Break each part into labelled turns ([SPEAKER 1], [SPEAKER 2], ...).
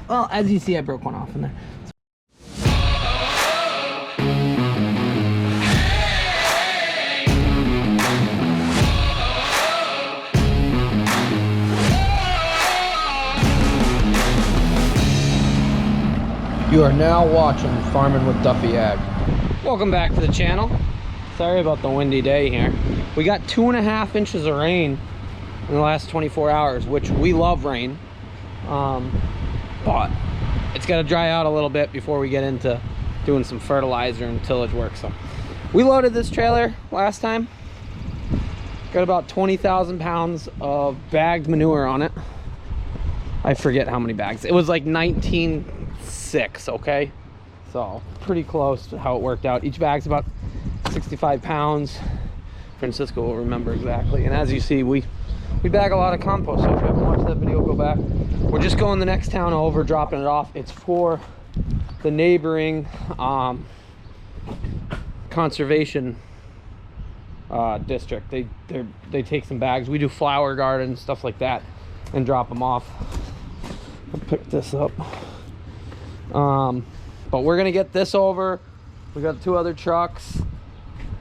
[SPEAKER 1] Well, as you see, I broke one off in there.
[SPEAKER 2] You are now watching Farming with Duffy Ag.
[SPEAKER 1] Welcome back to the channel. Sorry about the windy day here. We got 2.5 inches of rain in the last 24 hours, which we love rain. But it's got to dry out a little bit before we get into doing some fertilizer and tillage work. So we loaded this trailer last time. Got about 20,000 pounds of bagged manure on it. I forget how many bags. It was like 19.6, okay? So pretty close to how it worked out. Each bag's about 65 pounds. Francisco will remember exactly. And as you see, we bag a lot of compost. So if you haven't watched that video, go back. We're just going the next town over, dropping it off. It's for the neighboring conservation district. They take some bags. We do flower gardens, stuff like that, and drop them off. I'll pick this up. But we're gonna get this over. We got 2 other trucks.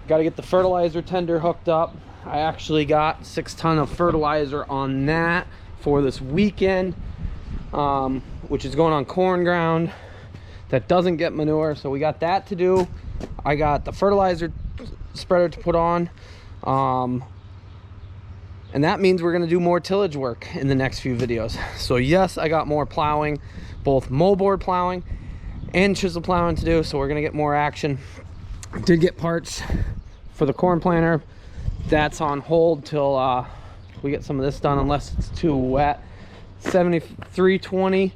[SPEAKER 1] Got to get the fertilizer tender hooked up. I actually got 6 tons of fertilizer on that for this weekend, which is going on corn ground that doesn't get manure. So we got that to do. I got the fertilizer spreader to put on. And that means we're going to do more tillage work in the next few videos. So yes, I got more plowing, both moldboard plowing and chisel plowing to do. So we're going to get more action. I did get parts for the corn planter. That's on hold till we get some of this done, unless it's too wet. 7320,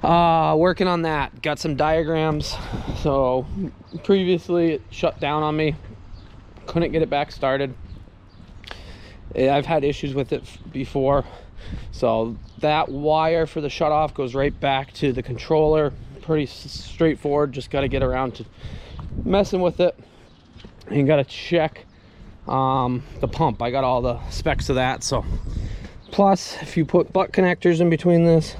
[SPEAKER 1] working on that. Got some diagrams. So previously it shut down on me, couldn't get it back started. I've had issues with it before. So that wire for the shutoff goes right back to the controller. Pretty straightforward, just got to get around to messing with it. And you got to check the pump. I got all the specs of that. So plus, if you put butt connectors in between this,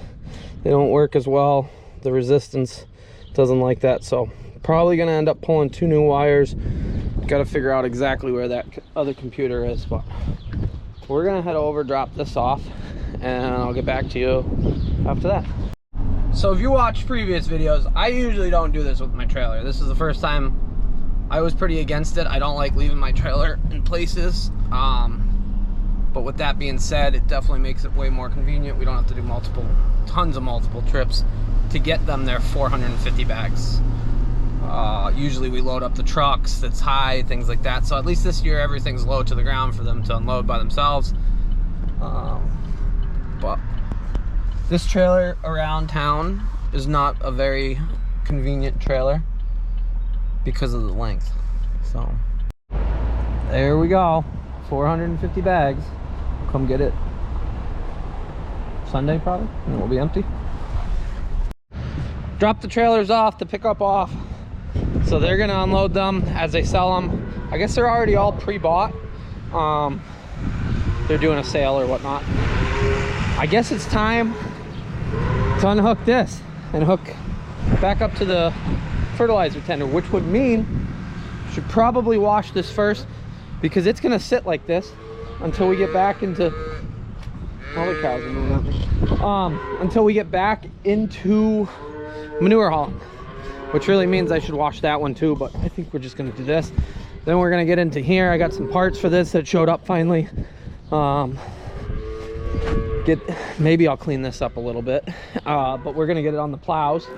[SPEAKER 1] they don't work as well. The resistance doesn't like that. So probably gonna end up pulling 2 new wires. Got to figure out exactly where that other computer is, but we're gonna head over, drop this off, and I'll get back to you after that. So if you watch previous videos, I usually don't do this with my trailer. This is the first time. I was pretty against it. I don't like leaving my trailer in places. But with that being said, it definitely makes it way more convenient. We don't have to do tons of multiple trips to get them their 450 bags. Usually we load up the trucks that's high, things like that. So at least this year, everything's low to the ground for them to unload by themselves. But this trailer around town is not a very convenient trailer because of the length. So there we go, 450 bags. Come get it Sunday probably, and it will be empty. Drop the trailers off, the pickup off, so they're gonna unload them as they sell them. I guess they're already all pre-bought. They're doing a sale or whatnot. I guess it's time to unhook this and hook back up to the fertilizer tender, which would mean I should probably wash this first, because it's gonna sit like this until we get back into all the cows are moving up. Until we get back into manure hauling, which really means I should wash that one too, but I think we're just gonna do this. Then we're gonna get into here. I got some parts for this that showed up finally. Maybe I'll clean this up a little bit, but we're gonna get it on the plows.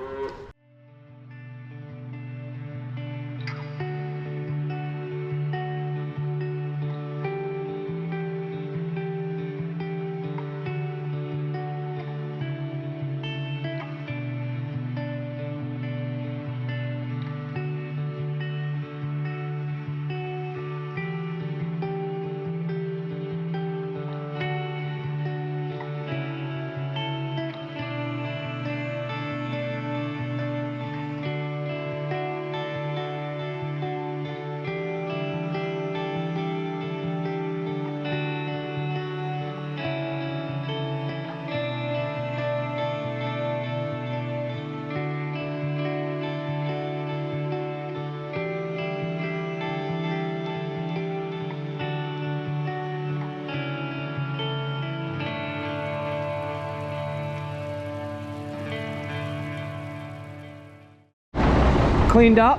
[SPEAKER 1] Cleaned up.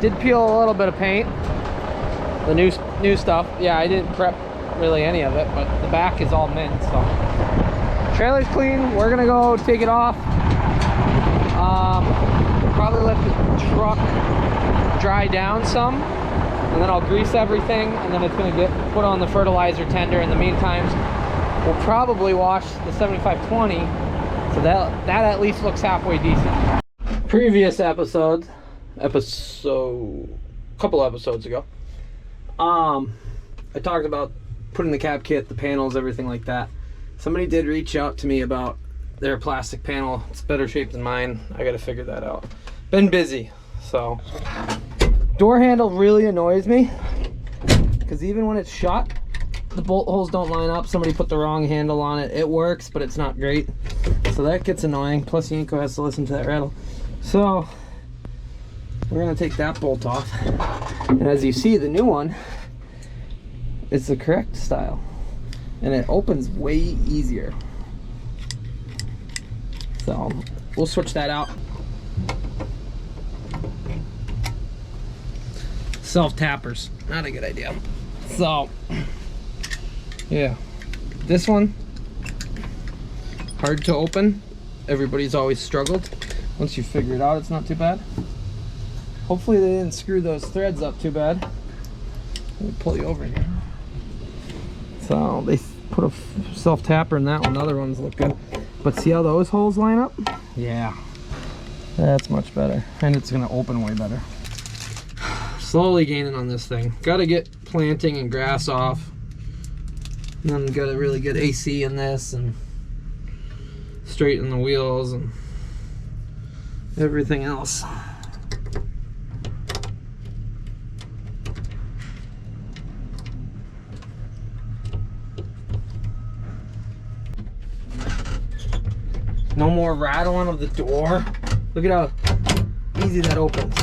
[SPEAKER 1] Did peel a little bit of paint. The new stuff. Yeah, I didn't prep really any of it, but the back is all mint, so. Trailer's clean. We're gonna go take it off. Probably let the truck dry down some, and then I'll grease everything, and then it's gonna get put on the fertilizer tender. In the meantime, we'll probably wash the 7520, so that at least looks halfway decent. Previous episodes, couple episodes ago, I talked about putting the cab kit, the panels, everything like that. Somebody did reach out to me about their plastic panel. It's better shape than mine. I gotta figure that out. Been busy, so. Door handle really annoys me, because even when it's shut, the bolt holes don't line up. Somebody put the wrong handle on it. It works, but it's not great. So that gets annoying. Plus Yanko has to listen to that rattle. So we're gonna take that bolt off. And as you see, the new one is the correct style. And it opens way easier. So we'll switch that out. Self-tappers, not a good idea. So, yeah. This one, hard to open. Everybody's always struggled. Once you figure it out, it's not too bad. Hopefully they didn't screw those threads up too bad. Let me pull you over here. So they put a self-tapper in that one. The other ones look good. But see how those holes line up? Yeah, that's much better. And it's gonna open way better. Slowly gaining on this thing. Gotta get planting and grass off. And then gotta really get AC in this and straighten the wheels and everything else. No more rattling of the door. Look at how easy that opens.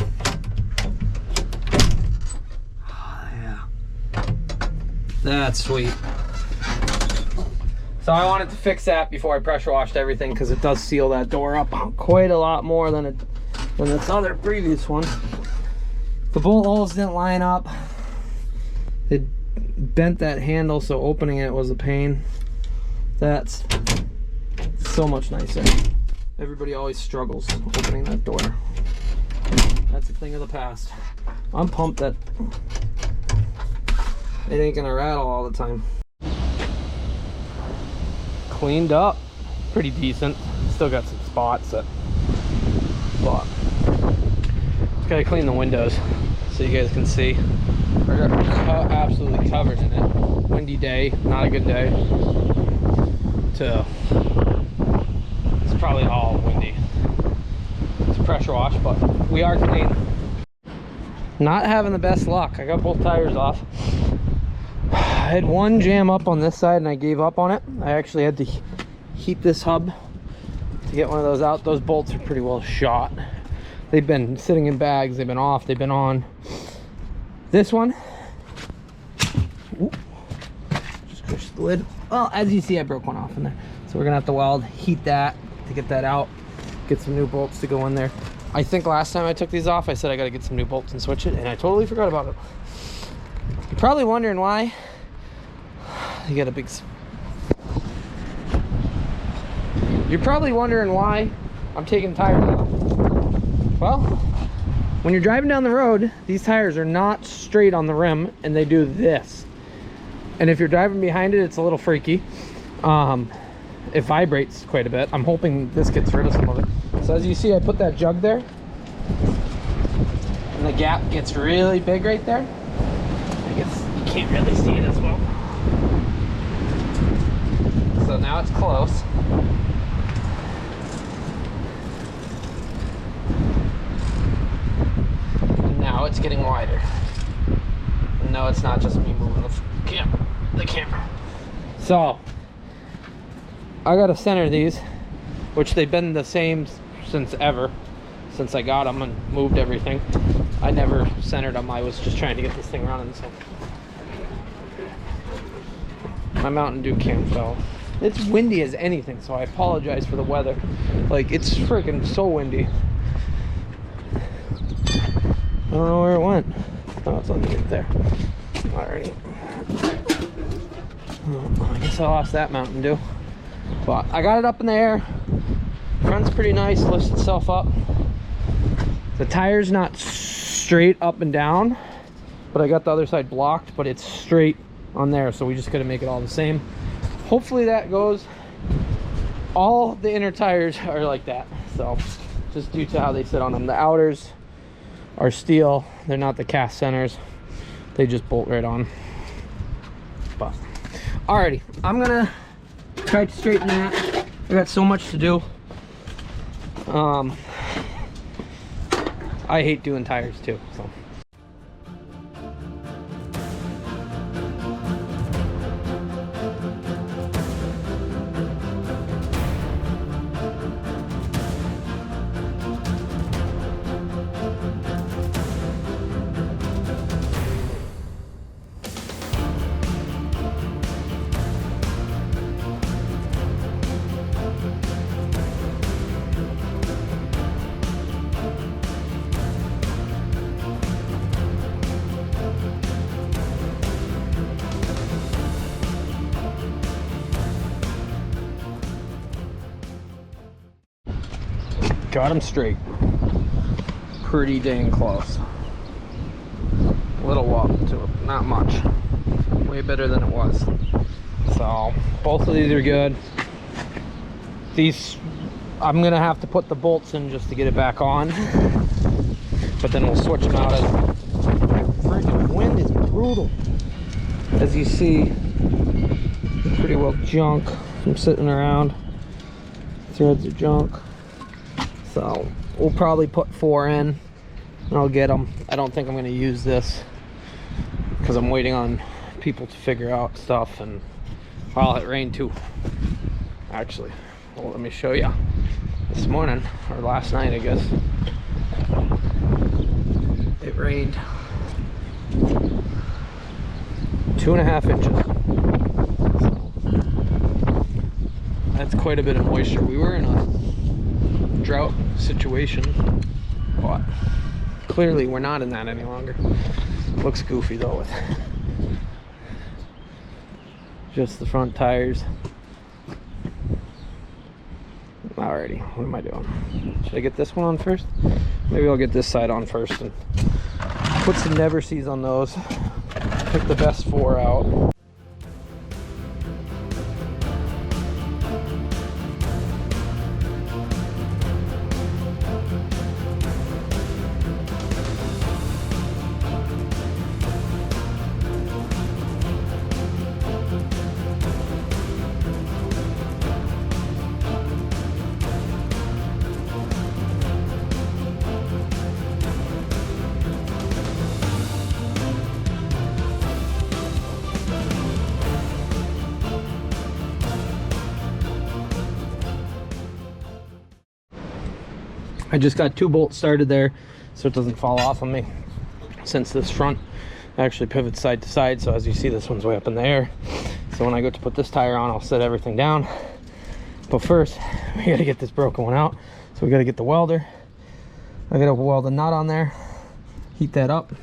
[SPEAKER 1] Oh, yeah. That's sweet. So I wanted to fix that before I pressure washed everything, because it does seal that door up quite a lot more than this other previous one. The bolt holes didn't line up. It bent that handle, so opening it was a pain. That's so much nicer. Everybody always struggles opening that door. That's a thing of the past. I'm pumped that it ain't gonna rattle all the time. Cleaned up pretty decent. Still got some spots that, but just gotta clean the windows so you guys can see. We're absolutely covered in it. Windy day, not a good day to. It's probably all windy. It's pressure wash, but we are clean. Not having the best luck. I got both tires off. I had one jam up on this side and I gave up on it. I actually had to heat this hub to get one of those out. Those bolts are pretty well shot. They've been sitting in bags, they've been off, they've been on. This one, ooh, just pushed the lid. Well, as you see, I broke one off in there. So we're gonna have to weld, heat that to get that out, get some new bolts to go in there. I think last time I took these off, I said I gotta get some new bolts and switch it, and I totally forgot about it. You're probably wondering why. You got a big... You're probably wondering why I'm taking tires off. Well, when you're driving down the road, these tires are not straight on the rim, and they do this. And if you're driving behind it, it's a little freaky. It vibrates quite a bit. I'm hoping this gets rid of some of it. So as you see, I put that jug there, and the gap gets really big right there. I guess you can't really see it as well. So now it's close. And now it's getting wider. And no, it's not just me moving the camera. So I gotta center these, which they've been the same since I got them and moved everything. I never centered them. I was just trying to get this thing running. So my Mountain Dew can fell. It's windy as anything, so I apologize for the weather. Like, it's freaking so windy. I don't know where it went. Oh, it's underneath there. Alrighty. Oh, I guess I lost that Mountain Dew. But I got it up in the air. Front's pretty nice, lifts itself up. The tire's not straight up and down, but I got the other side blocked, but it's straight on there, so we just gotta make it all the same. Hopefully that goes. All the inner tires are like that, so just due to how they sit on them. The outers are steel, they're not the cast centers, they just bolt right on. But alrighty, I'm gonna try to straighten that. I got so much to do. I hate doing tires too, so. Got him straight. Pretty dang close. Little wobble to it, not much. Way better than it was. So both of these are good. These, I'm gonna have to put the bolts in just to get it back on. But then we'll switch them out. Freaking wind is brutal. As you see, pretty well junk from sitting around. Threads are junk. So we'll probably put 4 in and I'll get them. I don't think I'm going to use this because I'm waiting on people to figure out stuff, and well, it rained too. Actually, well, let me show you. This morning, or last night I guess, it rained 2.5 inches. So that's quite a bit of moisture. We were in a drought situation, but clearly we're not in that any longer. Looks goofy though with just the front tires. Alrighty, what am I doing? Should I get this one on first? Maybe I'll get this side on first and put some never sees on those. Pick the best 4 out. I just got 2 bolts started there so it doesn't fall off on me, since this front actually pivots side to side. So as you see, this one's way up in the air, so when I go to put this tire on, I'll set everything down. But first we got to get this broken one out, so we got to get the welder. I got to weld a nut on there, heat that up,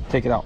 [SPEAKER 1] take it out.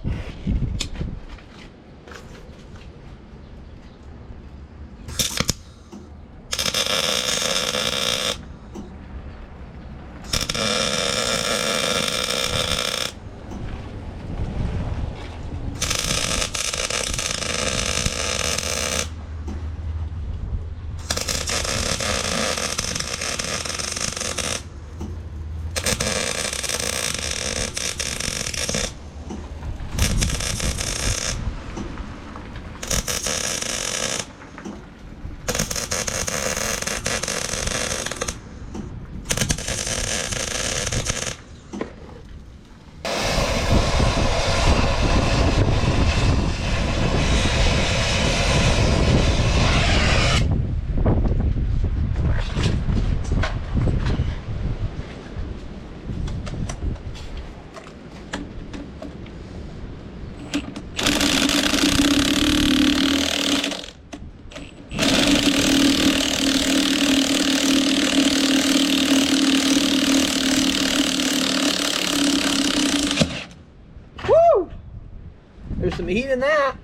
[SPEAKER 1] some heat in that.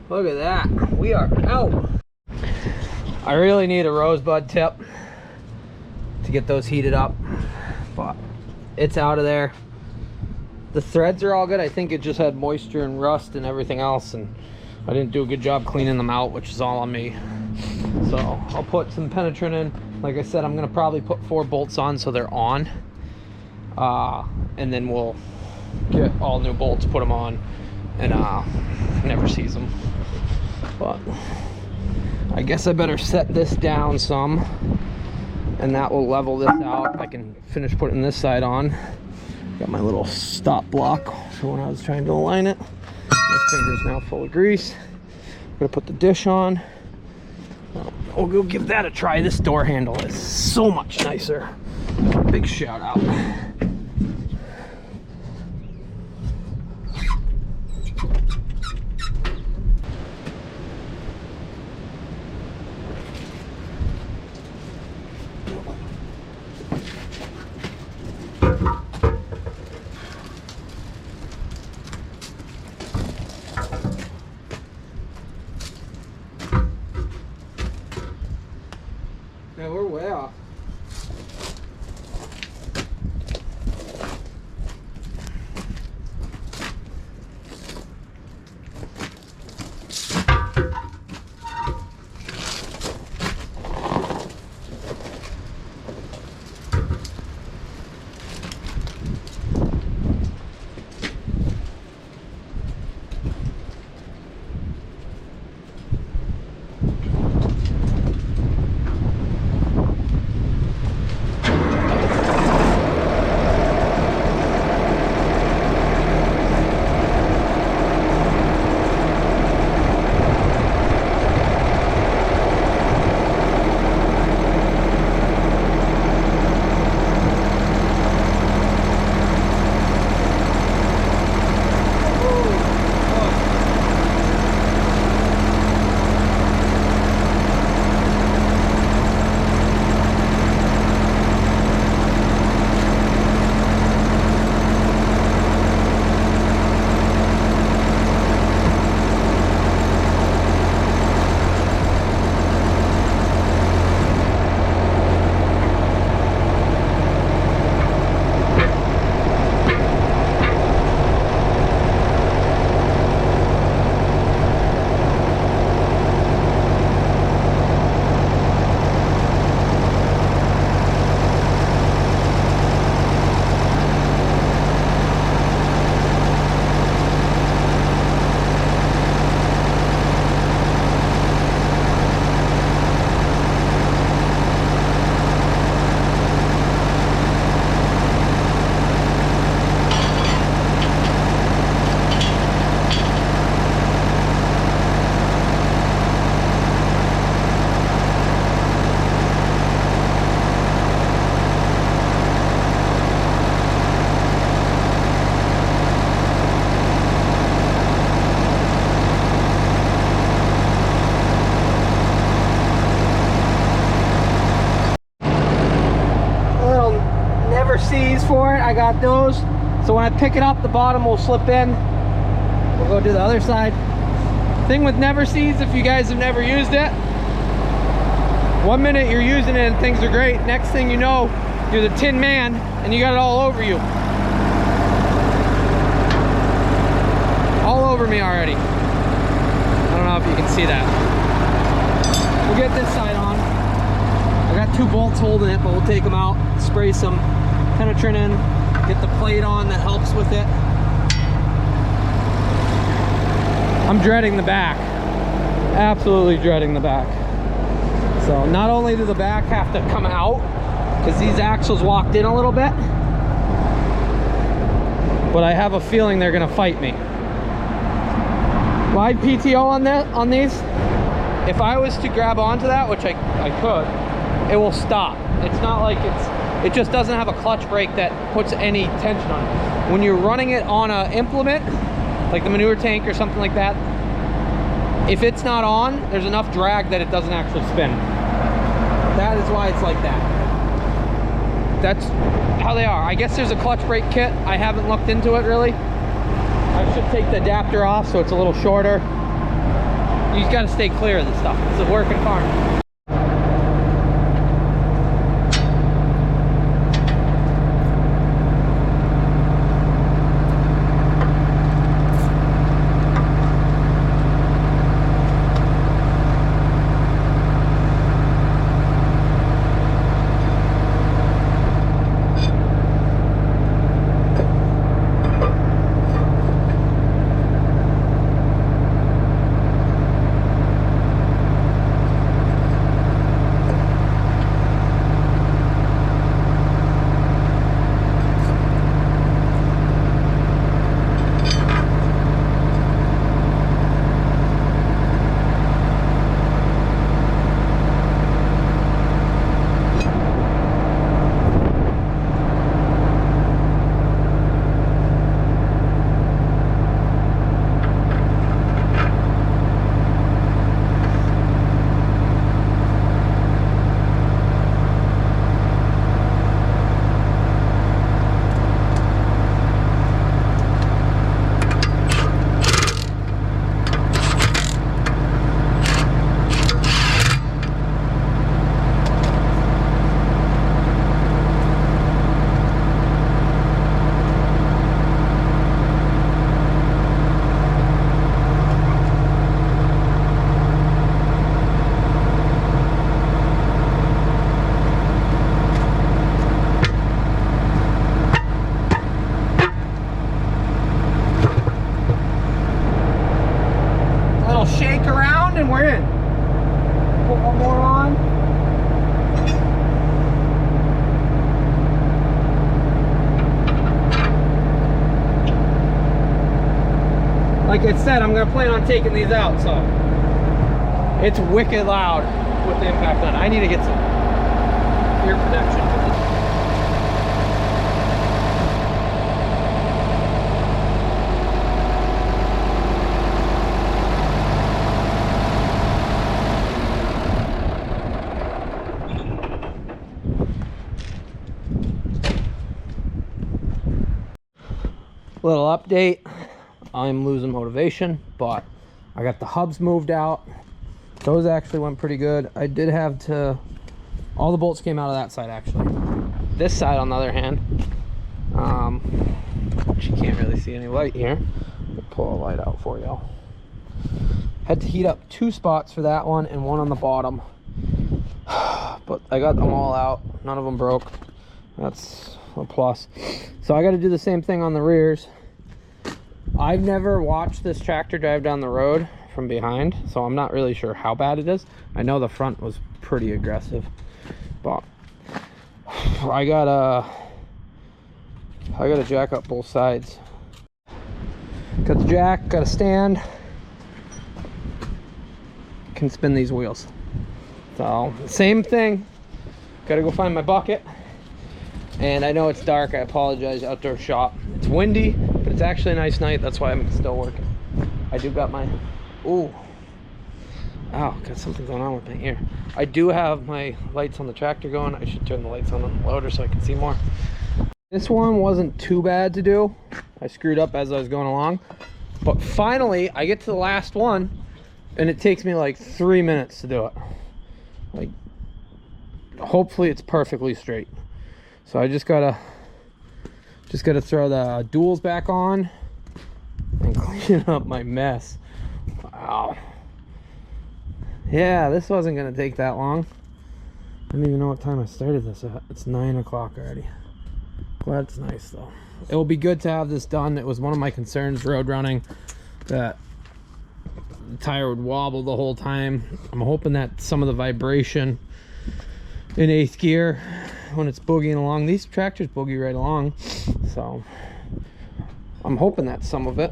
[SPEAKER 1] Look at that. We are out. I really need a rosebud tip to get those heated up, but it's out of there. The threads are all good. I think it just had moisture and rust and everything else, and I didn't do a good job cleaning them out, which is all on me. So I'll put some penetrant in. Like I said, I'm gonna probably put 4 bolts on so they're on, and then we'll get all new bolts, put them on, and never sees them. But I guess I better set this down some, and that will level this out. I can finish putting this side on. Got my little stop block for when I was trying to align it. My finger's now full of grease. I'm gonna put the dish on. We'll go give that a try. This door handle is so much nicer. Big shout out. Yeah, we're way off. For it, I got those, so when I pick it up the bottom will slip in. We'll go to the other side. Thing with never seeds, if you guys have never used it, 1 minute you're using it and things are great, next thing you know you're the Tin Man and you got it all over you, all over me already. I don't know if you can see that. We'll get this side on. I got 2 bolts holding it, but we'll take them out, spray some penetrant in, get the plate on that helps with it. I'm dreading the back, absolutely dreading the back. So not only do the back have to come out because these axles walked in a little bit, but I have a feeling they're gonna fight me. Wide PTO on these. If I was to grab onto that, which I could, it will stop. It's not like it just doesn't have a clutch brake that puts any tension on it. When you're running it on an implement, like the manure tank or something like that, if it's not on, there's enough drag that it doesn't actually spin. That is why it's like that. That's how they are. I guess there's a clutch brake kit. I haven't looked into it really. I should take the adapter off so it's a little shorter. You just gotta stay clear of this stuff. It's a working farm. Shake around and we're in. Put one more on. Like I said, I'm gonna plan on taking these out, so it's wicked loud with the impact on it. I need to get some ear protection for this. Little update, I'm losing motivation, but I got the hubs moved out. Those actually went pretty good. I did have to, all the bolts came out of that side actually. This side on the other hand, you can't really see any light here. I'll pull a light out for you. Had to heat up 2 spots for that one and one on the bottom. But I got them all out, none of them broke. That's a plus. So I got to do the same thing on the rears. I've never watched this tractor drive down the road from behind, so I'm not really sure how bad it is. I know the front was pretty aggressive, but I gotta jack up both sides. Got the jack, got a stand, can spin these wheels. So same thing, gotta go find my bucket. And I know it's dark, I apologize, outdoor shop. It's windy, but it's actually a nice night, that's why I'm still working. I do got my, ooh, ow, got something going on with my ear. I do have my lights on the tractor going. I should turn the lights on the loader so I can see more. This one wasn't too bad to do. I screwed up as I was going along. But finally, I get to the last one, and it takes me like 3 minutes to do it. Like, hopefully it's perfectly straight. So I just gotta throw the duals back on and clean up my mess. Wow. Yeah, this wasn't gonna take that long. I don't even know what time I started this at. It's 9 o'clock already. Glad it's nice though. It will be good to have this done. It was one of my concerns road running, that the tire would wobble the whole time. I'm hoping that some of the vibration in 8th gear when it's boogieing along, these tractors boogie right along, so I'm hoping that's some of it.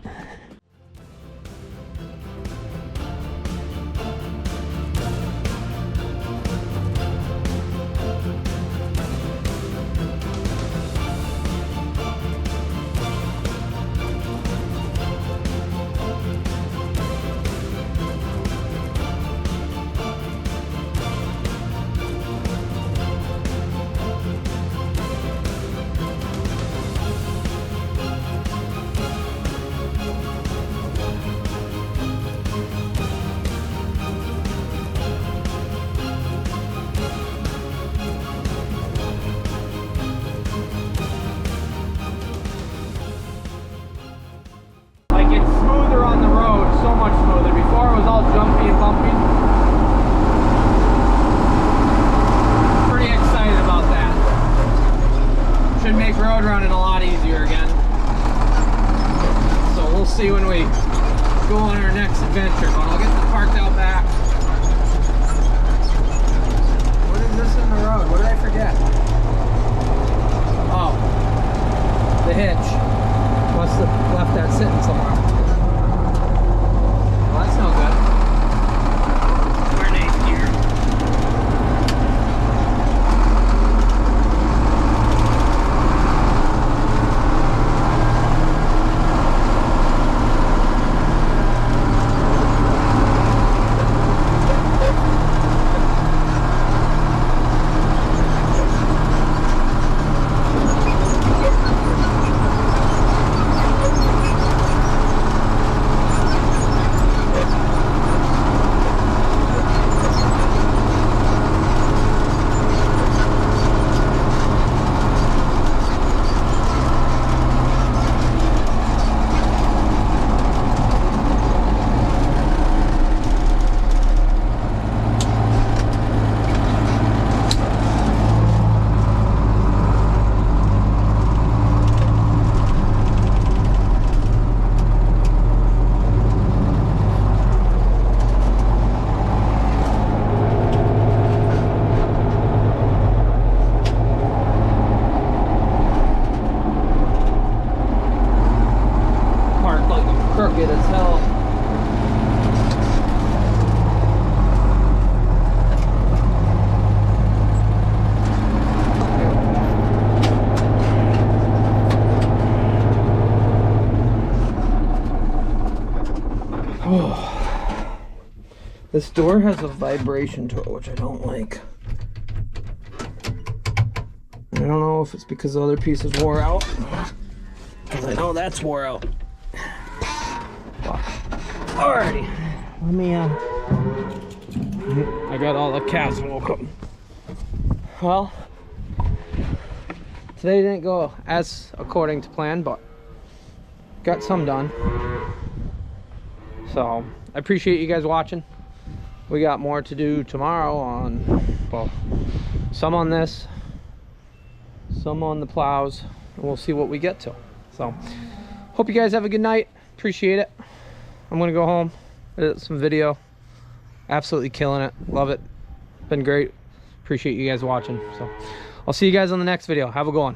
[SPEAKER 1] mud running a lot easier again. So we'll see when we go on our next adventure, but I'll get this parked out back. What is this in the road? What did I forget? Oh, the hitch. Must have left that sitting somewhere. Well, that's no good. We're in 8th gear. Crooked as hell. Oh. This door has a vibration to it, which I don't like. I don't know if it's because the other pieces wore out, because I know that's wore out. Alrighty, let me, I got all the calves welcome. Well, today didn't go as according to plan, but got some done. So, I appreciate you guys watching. We got more to do tomorrow on, well, some on this, some on the plows, and we'll see what we get to. So, hope you guys have a good night. Appreciate it. I'm gonna go home, edit some video. Absolutely killing it. Love it. Been great. Appreciate you guys watching. So I'll see you guys on the next video. Have a good one.